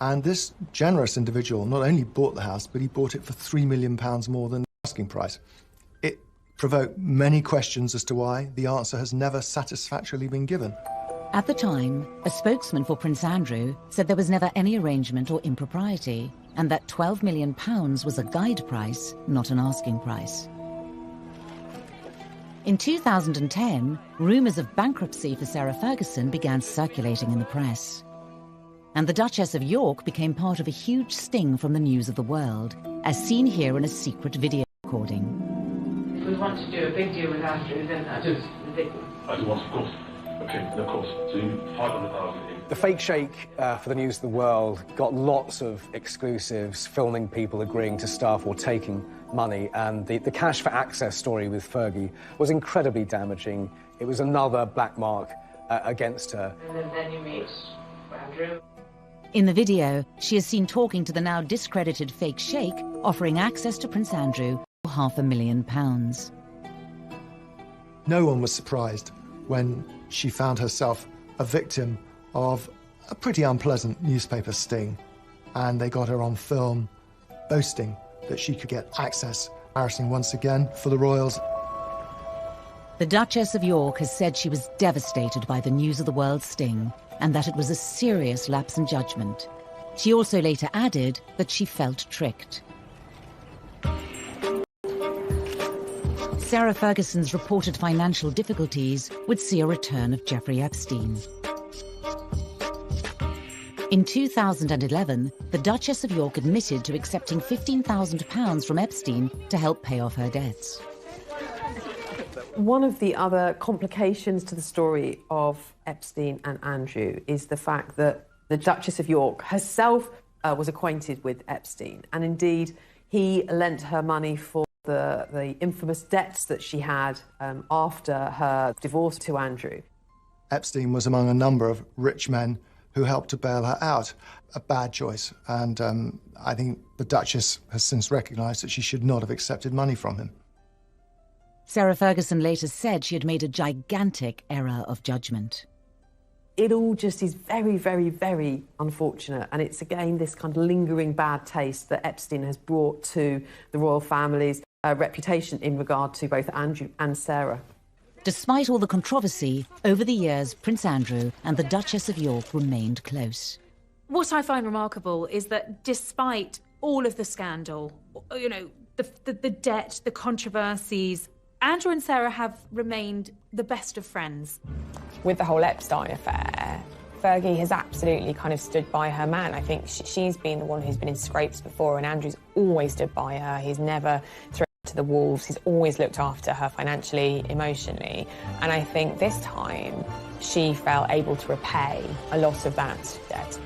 And this generous individual not only bought the house, but he bought it for £3 million more than the asking price. It provoked many questions as to why. The answer has never satisfactorily been given. At the time, a spokesman for Prince Andrew said there was never any arrangement or impropriety, and that £12 million was a guide price, not an asking price. In 2010, rumours of bankruptcy for Sarah Ferguson began circulating in the press. And the Duchess of York became part of a huge sting from the news of the world, as seen here in a secret video recording. If we want to do a big deal with Andrew, then that's ridiculous. I do want, of course. Okay, of course. So you 500,000. The fake shake for the news of the world got lots of exclusives, filming people agreeing to staff or taking money, and the cash for access story with Fergie was incredibly damaging. It was another black mark against her. And then you meet Andrew. In the video, she is seen talking to the now discredited fake sheikh, offering access to Prince Andrew for £500,000. No one was surprised when she found herself a victim of a pretty unpleasant newspaper sting, and they got her on film boasting that she could get access, embarrassing once again for the royals. The Duchess of York has said she was devastated by the news of the world sting, and that it was a serious lapse in judgment. She also later added that she felt tricked. Sarah Ferguson's reported financial difficulties would see a return of Jeffrey Epstein. In 2011, the Duchess of York admitted to accepting £15,000 from Epstein to help pay off her debts. One of the other complications to the story of Epstein and Andrew is the fact that the Duchess of York herself was acquainted with Epstein, and indeed he lent her money for the infamous debts that she had after her divorce to Andrew. Epstein was among a number of rich men who helped to bail her out. A bad choice, and I think the Duchess has since recognised that she should not have accepted money from him. Sarah Ferguson later said she had made a gigantic error of judgment. It all just is very, very, very unfortunate, and it's again this kind of lingering bad taste that Epstein has brought to the royal family's reputation in regard to both Andrew and Sarah. Despite all the controversy, over the years, Prince Andrew and the Duchess of York remained close. What I find remarkable is that despite all of the scandal, you know, the debt, the controversies, Andrew and Sarah have remained the best of friends. With the whole Epstein affair, Fergie has absolutely kind of stood by her man. I think she's been the one who's been in scrapes before, and Andrew's always stood by her. He's never thrown her to the wolves. He's always looked after her financially, emotionally. And I think this time she felt able to repay a lot of that debt.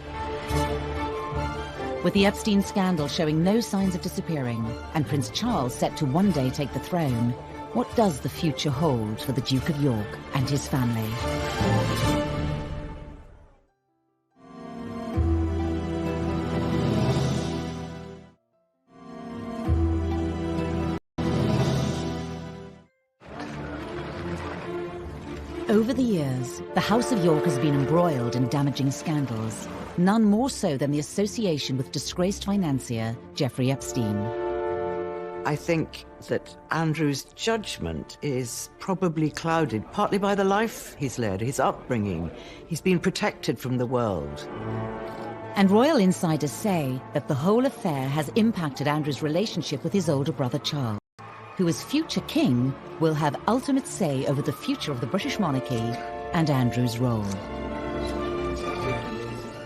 With the Epstein scandal showing no signs of disappearing, and Prince Charles set to one day take the throne, what does the future hold for the Duke of York and his family? Over the years, the House of York has been embroiled in damaging scandals, none more so than the association with disgraced financier Jeffrey Epstein. I think that Andrew's judgment is probably clouded partly by the life he's led, his upbringing. He's been protected from the world. And royal insiders say that the whole affair has impacted Andrew's relationship with his older brother Charles, who as future king will have ultimate say over the future of the British monarchy and Andrew's role.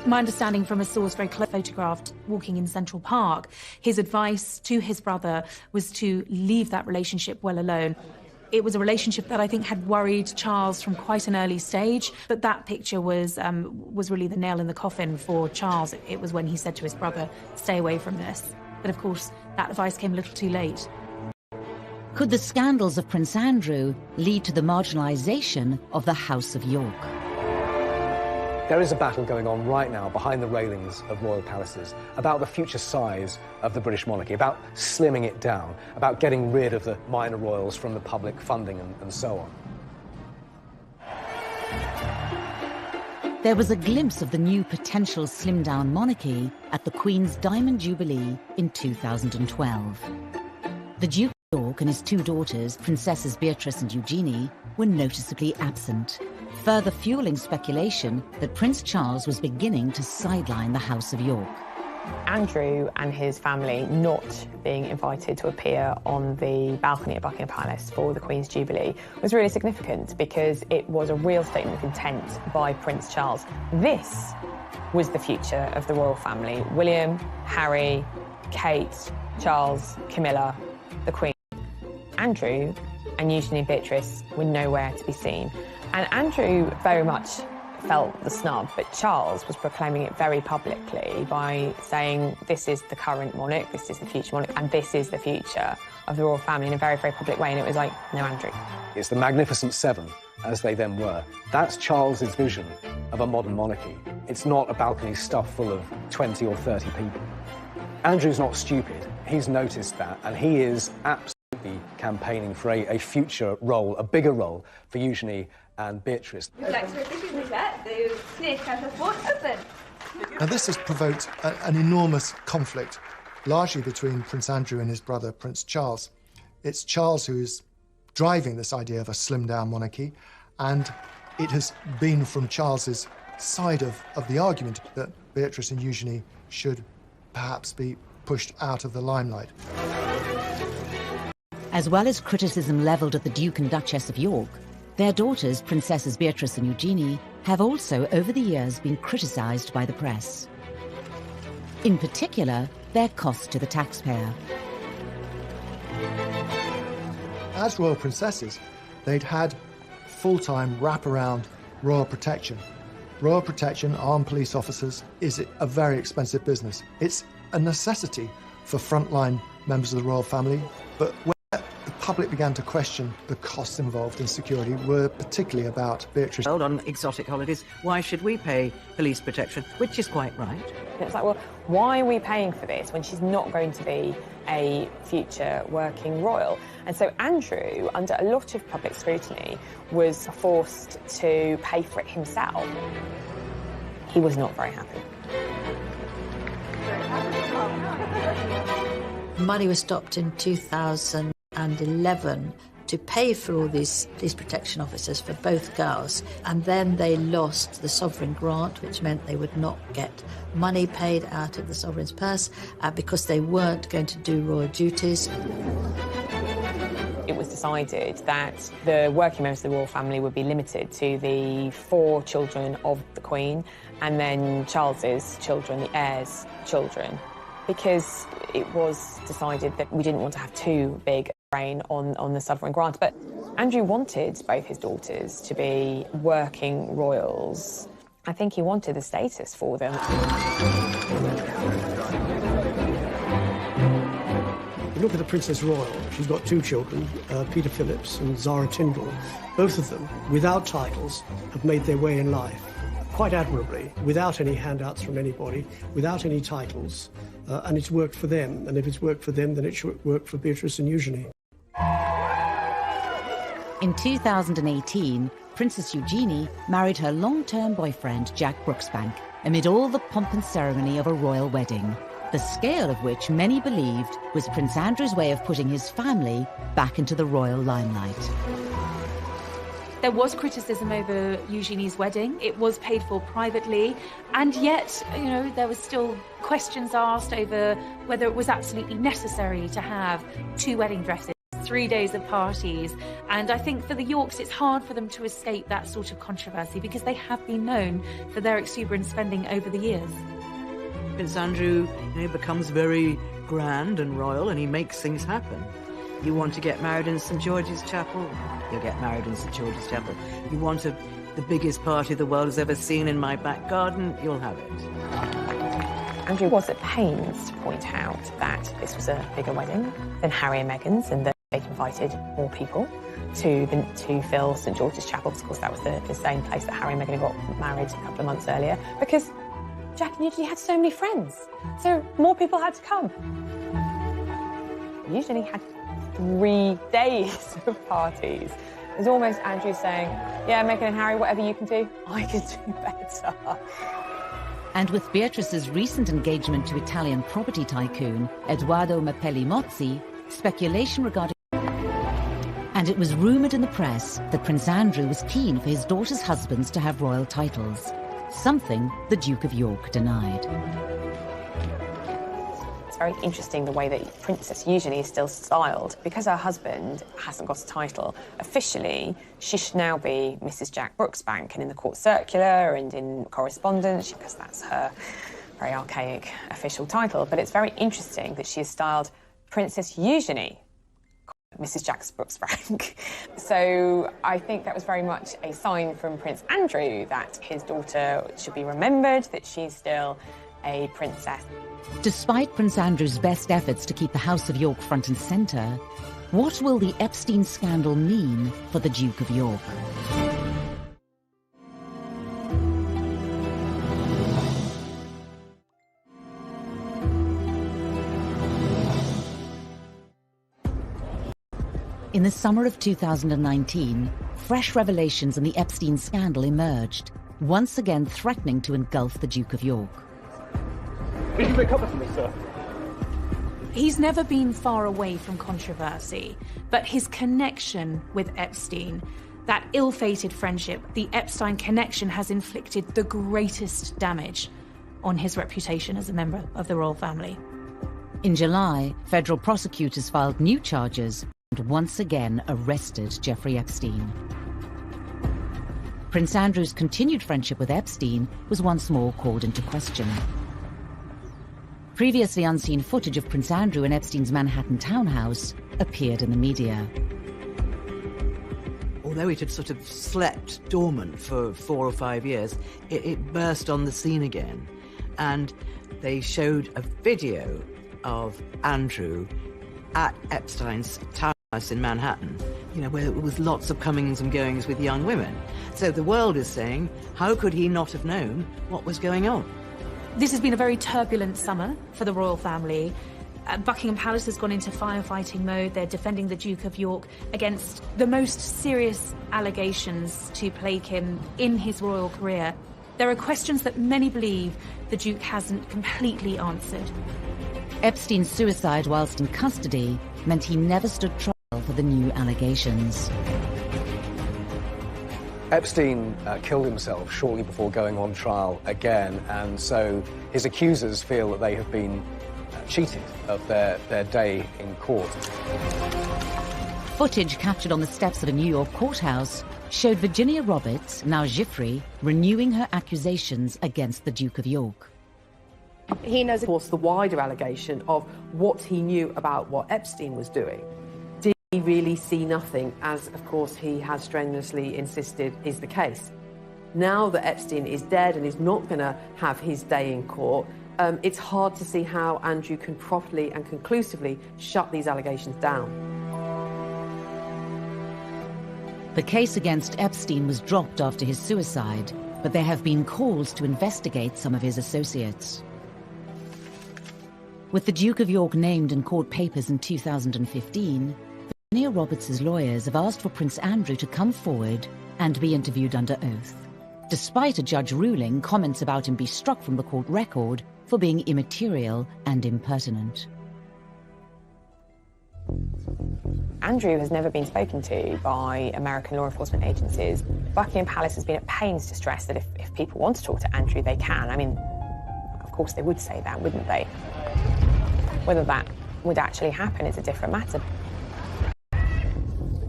My understanding from a source very close photographed walking in Central Park, his advice to his brother was to leave that relationship well alone. It was a relationship that I think had worried Charles from quite an early stage, but that picture was really the nail in the coffin for Charles. It was when he said to his brother, stay away from this. But of course, that advice came a little too late. Could the scandals of Prince Andrew lead to the marginalisation of the House of York? There is a battle going on right now behind the railings of royal palaces about the future size of the British monarchy, about slimming it down, about getting rid of the minor royals from the public funding and so on. There was a glimpse of the new potential slimmed-down monarchy at the Queen's Diamond Jubilee in 2012. The Duke of York and his two daughters, Princesses Beatrice and Eugenie, were noticeably absent, further fueling speculation that Prince Charles was beginning to sideline the House of York. Andrew and his family not being invited to appear on the balcony at Buckingham Palace for the Queen's Jubilee was really significant because it was a real statement of intent by Prince Charles. This was the future of the royal family. William, Harry, Kate, Charles, Camilla, the Queen. Andrew and Eugenie and Beatrice were nowhere to be seen. And Andrew very much felt the snub, but Charles was proclaiming it very publicly by saying this is the current monarch, this is the future monarch, and this is the future of the royal family in a very, very public way. And it was like, no, Andrew. It's the Magnificent Seven, as they then were. That's Charles's vision of a modern monarchy. It's not a balcony stuffed full of 20 or 30 people. Andrew's not stupid. He's noticed that, and he is absolutely campaigning for a future role, a bigger role for Eugenie and Beatrice. Now this has provoked an enormous conflict, largely between Prince Andrew and his brother Prince Charles. It's Charles who is driving this idea of a slimmed-down monarchy, and it has been from Charles's side of the argument that Beatrice and Eugenie should perhaps be pushed out of the limelight. As well as criticism levelled at the Duke and Duchess of York, their daughters, Princesses Beatrice and Eugenie, have also over the years been criticised by the press. In particular, their cost to the taxpayer. As royal princesses, they'd had full-time wraparound royal protection. Royal protection, armed police officers, is a very expensive business. It's a necessity for frontline members of the royal family, but when the public began to question the costs involved in security were particularly about Beatrice. On exotic holidays, why should we pay police protection? Which is quite right. It's like, well, why are we paying for this when she's not going to be a future working royal? And so Andrew, under a lot of public scrutiny, was forced to pay for it himself. He was not very happy. Money was stopped in 2011 to pay for all these protection officers for both girls, and then they lost the sovereign grant, which meant they would not get money paid out of the sovereign's purse because they weren't going to do royal duties. It was decided that the working members of the royal family would be limited to the 4 children of the Queen and then Charles's children, the heirs' children, because it was decided that we didn't want to have too big a reign on the sovereign grant. But Andrew wanted both his daughters to be working royals. I think he wanted the status for them. You look at the Princess Royal, she's got 2 children, Peter Phillips and Zara Tindall. Both of them, without titles, have made their way in life quite admirably, without any handouts from anybody, without any titles, and it's worked for them. And if it's worked for them, then it should work for Beatrice and Eugenie. In 2018, Princess Eugenie married her long-term boyfriend, Jack Brooksbank, amid all the pomp and ceremony of a royal wedding. the scale of which many believed was Prince Andrew's way of putting his family back into the royal limelight. There was criticism over Eugenie's wedding. It was paid for privately, and yet, there was still questions asked over whether it was absolutely necessary to have 2 wedding dresses, 3 days of parties. And I think for the Yorks, it's hard for them to escape that sort of controversy because they have been known for their exuberant spending over the years. Prince Andrew, becomes very grand and royal, and he makes things happen. You want to get married in St George's Chapel? You'll get married in St George's Chapel. You want the biggest party the world has ever seen in my back garden? You'll have it. Andrew was at pains to point out that this was a bigger wedding than Harry and Meghan's, and that they'd invited more people to fill St George's Chapel. Of course, that was the same place that Harry and Meghan got married a couple of months earlier, because Jack and Eugenie had so many friends, so more people had to come. Eugenie had 3 days of parties. It was almost Andrew saying, yeah, Meghan and Harry, whatever you can do, I can do better. And with Beatrice's recent engagement to Italian property tycoon Edoardo Mapelli Mozzi, speculation regarding... And it was rumoured in the press that Prince Andrew was keen for his daughter's husbands to have royal titles, something the Duke of York denied. It's very interesting the way that Princess Eugenie is still styled. Because her husband hasn't got a title, officially, she should now be Mrs. Jack Brooksbank, and in the court circular and in correspondence, because that's her very archaic official title. But it's very interesting that she is styled Princess Eugenie, Mrs. Jack Brooksbank. So I think that was very much a sign from Prince Andrew that his daughter should be remembered, that she's still a princess. Despite Prince Andrew's best efforts to keep the House of York front and centre, what will the Epstein scandal mean for the Duke of York? In the summer of 2019, fresh revelations in the Epstein scandal emerged, once again threatening to engulf the Duke of York. Will you make cover for me, sir? He's never been far away from controversy, but his connection with Epstein, that ill-fated friendship, the Epstein connection, has inflicted the greatest damage on his reputation as a member of the royal family. In July, federal prosecutors filed new charges and once again arrested Jeffrey Epstein. Prince Andrew's continued friendship with Epstein was once more called into question. Previously unseen footage of Prince Andrew in Epstein's Manhattan townhouse appeared in the media. Although it had sort of slept dormant for 4 or 5 years, it burst on the scene again. And they showed a video of Andrew at Epstein's townhouse in Manhattan, where there was lots of comings and goings with young women. So the world is saying, how could he not have known what was going on? This has been a very turbulent summer for the royal family. Buckingham Palace has gone into firefighting mode. They're defending the Duke of York against the most serious allegations to plague him in his royal career. There are questions that many believe the Duke hasn't completely answered. Epstein's suicide whilst in custody meant he never stood trial for the new allegations. Epstein killed himself shortly before going on trial again, and so his accusers feel that they have been cheated of their day in court. Footage captured on the steps of a New York courthouse showed Virginia Roberts, now Giuffre, renewing her accusations against the Duke of York. He knows, of course, the wider allegation of what he knew about what Epstein was doing. Did he really see nothing, as, of course, he has strenuously insisted is the case? Now that Epstein is dead and is not going to have his day in court, it's hard to see how Andrew can properly and conclusively shut these allegations down. The case against Epstein was dropped after his suicide, but there have been calls to investigate some of his associates. With the Duke of York named in court papers in 2015, Virginia Roberts' lawyers have asked for Prince Andrew to come forward and be interviewed under oath. Despite a judge ruling comments about him be struck from the court record, for being immaterial and impertinent. Andrew has never been spoken to by American law enforcement agencies. Buckingham Palace has been at pains to stress that if people want to talk to Andrew, they can. I mean, of course they would say that, wouldn't they? Whether that would actually happen is a different matter.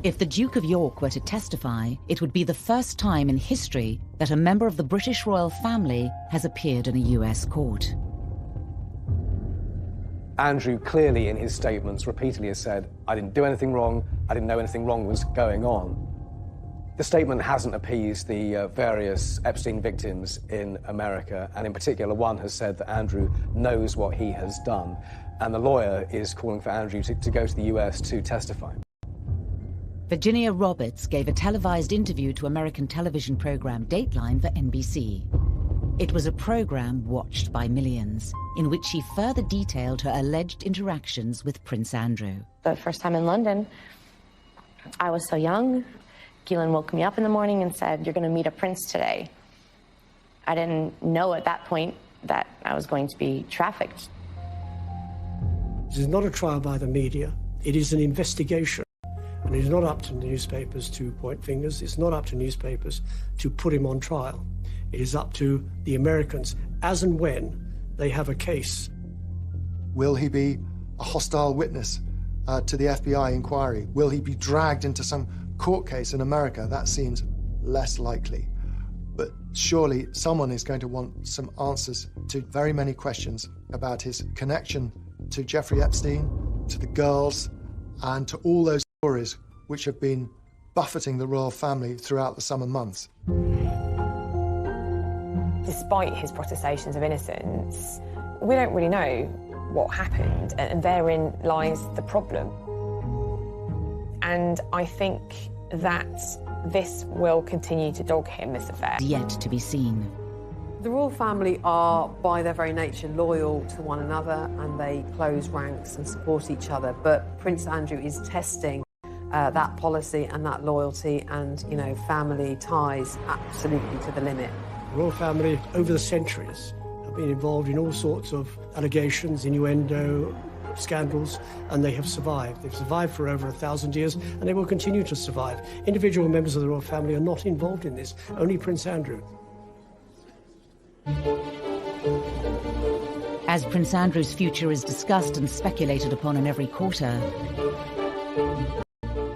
If the Duke of York were to testify, it would be the first time in history that a member of the British royal family has appeared in a US court. Andrew clearly in his statements repeatedly has said, I didn't do anything wrong, I didn't know anything wrong was going on. The statement hasn't appeased the various Epstein victims in America, and in particular one has said that Andrew knows what he has done, and the lawyer is calling for Andrew to go to the US to testify. Virginia Roberts gave a televised interview to American television program Dateline for NBC. It was a program watched by millions, in which she further detailed her alleged interactions with Prince Andrew. The first time in London, I was so young. Keelan woke me up in the morning and said, "You're going to meet a prince today." I didn't know at that point that I was going to be trafficked. This is not a trial by the media. It is an investigation. And it is not up to newspapers to point fingers. It's not up to newspapers to put him on trial. It is up to the Americans, as and when they have a case. Will he be a hostile witness to the FBI inquiry? Will he be dragged into some court case in America? That seems less likely. But surely someone is going to want some answers to very many questions about his connection to Jeffrey Epstein, to the girls, and to all those stories which have been buffeting the royal family throughout the summer months. Despite his protestations of innocence, we don't really know what happened, and therein lies the problem. And I think that this will continue to dog him, this affair. Yet to be seen. The royal family are, by their very nature, loyal to one another, and they close ranks and support each other. But Prince Andrew is testing that policy and that loyalty and, you know, family ties absolutely to the limit. The royal family, over the centuries, have been involved in all sorts of allegations, innuendo, scandals, and they have survived. They've survived for over 1,000 years, and they will continue to survive. Individual members of the royal family are not involved in this, only Prince Andrew. As Prince Andrew's future is discussed and speculated upon in every quarter,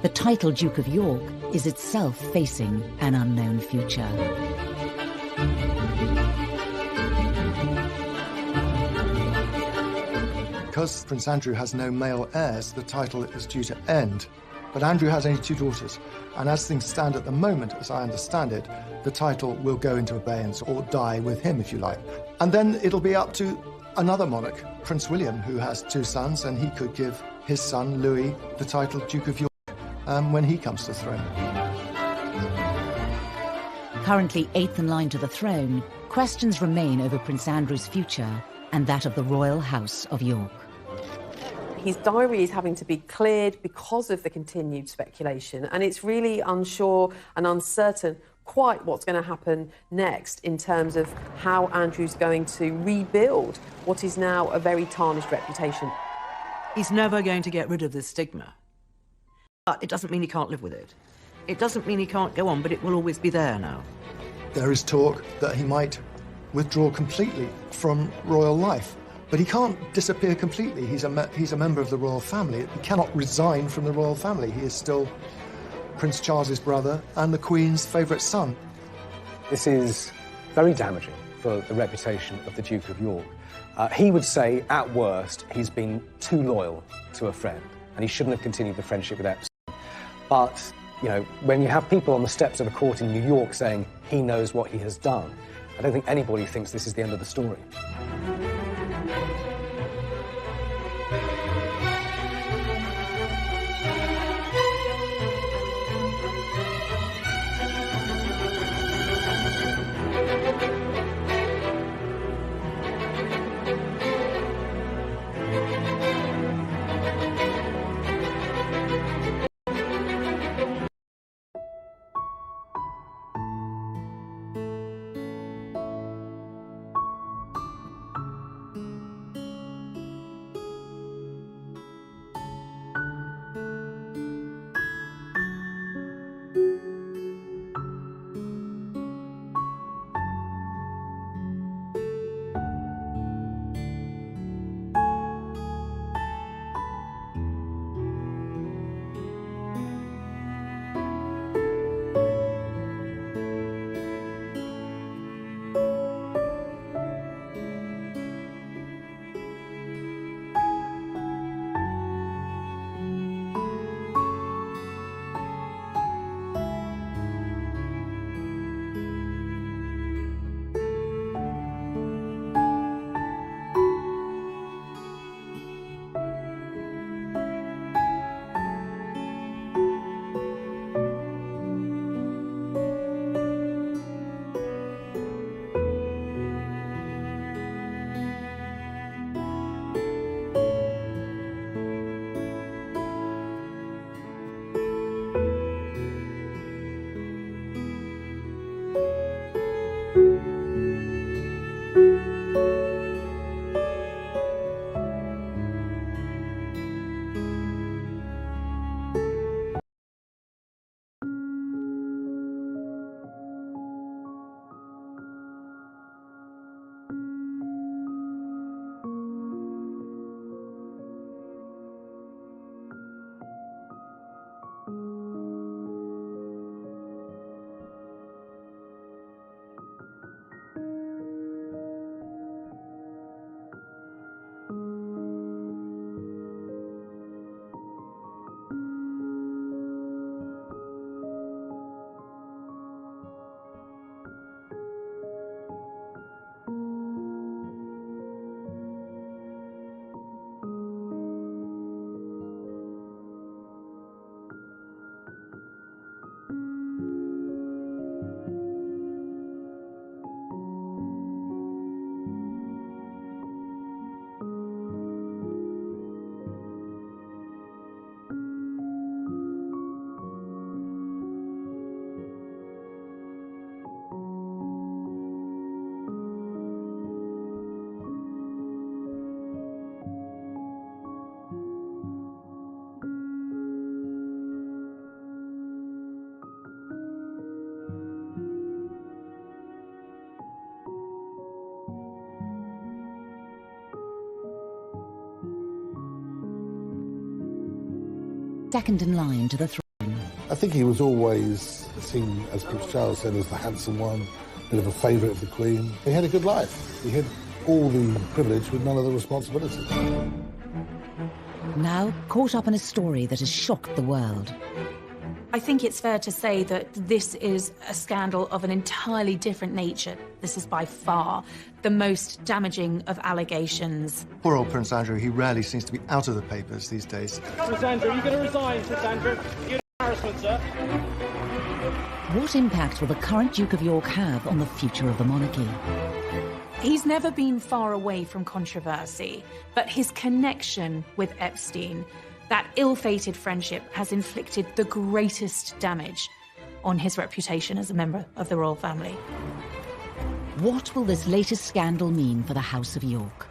the title Duke of York is itself facing an unknown future. Because Prince Andrew has no male heirs, the title is due to end. But Andrew has only 2 daughters, and as things stand at the moment, as I understand it, the title will go into abeyance or die with him, if you like. And then it'll be up to another monarch, Prince William, who has 2 sons, and he could give his son, Louis, the title Duke of York when he comes to the throne. Currently 8th in line to the throne, questions remain over Prince Andrew's future and that of the royal house of York. His diary is having to be cleared because of the continued speculation, and it's really unsure and uncertain quite what's going to happen next in terms of how Andrew's going to rebuild what is now a very tarnished reputation. He's never going to get rid of this stigma. But it doesn't mean he can't live with it. It doesn't mean he can't go on, but it will always be there now. There is talk that he might withdraw completely from royal life. But he can't disappear completely. He's a member of the royal family. He cannot resign from the royal family. He is still Prince Charles's brother and the Queen's favourite son. This is very damaging for the reputation of the Duke of York. He would say, at worst, he's been too loyal to a friend, and he shouldn't have continued the friendship with Epstein. But, you know, when you have people on the steps of a court in New York saying he knows what he has done, I don't think anybody thinks this is the end of the story. second in line to the throne. I think he was always seen, as Prince Charles said, as the handsome one, a bit of a favourite of the Queen. He had a good life. He had all the privilege with none of the responsibility. Now caught up in a story that has shocked the world. I think it's fair to say that this is a scandal of an entirely different nature. This is by far the most damaging of allegations. Poor old Prince Andrew, he rarely seems to be out of the papers these days. Prince Andrew, you're going to resign, Prince Andrew. You're an embarrassment, sir. What impact will the current Duke of York have on the future of the monarchy? He's never been far away from controversy, but his connection with Epstein, that ill-fated friendship, has inflicted the greatest damage on his reputation as a member of the royal family. What will this latest scandal mean for the House of York?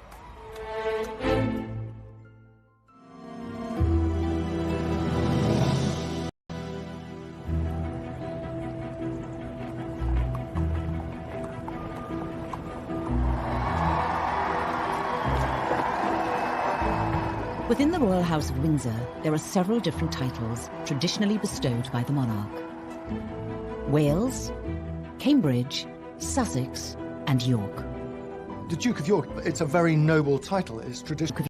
Within the Royal House of Windsor, there are several different titles traditionally bestowed by the monarch. Wales, Cambridge, Sussex, and York. The Duke of York, it's a very noble title. It's traditional.